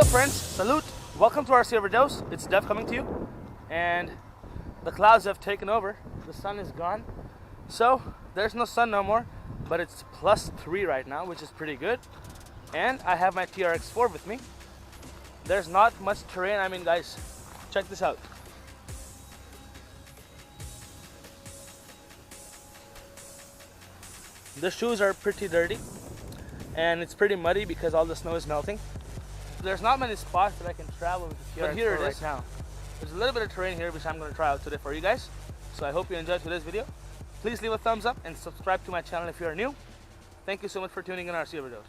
Hello friends, salute, welcome to RC Overdose. It's Dev coming to you, and the clouds have taken over. The sun is gone, so there's no sun no more, but it's +3 right now, which is pretty good. And I have my TRX4 with me. There's not much terrain. I mean, guys, check this out. The shoes are pretty dirty and it's pretty muddy because all the snow is melting. There's not many spots that I can travel with the TRX4 but here it is right now. There's a little bit of terrain here which I'm going to try out today for you guys. So I hope you enjoyed today's video. Please leave a thumbs up and subscribe to my channel if you are new. Thank you so much for tuning in RC Overdose.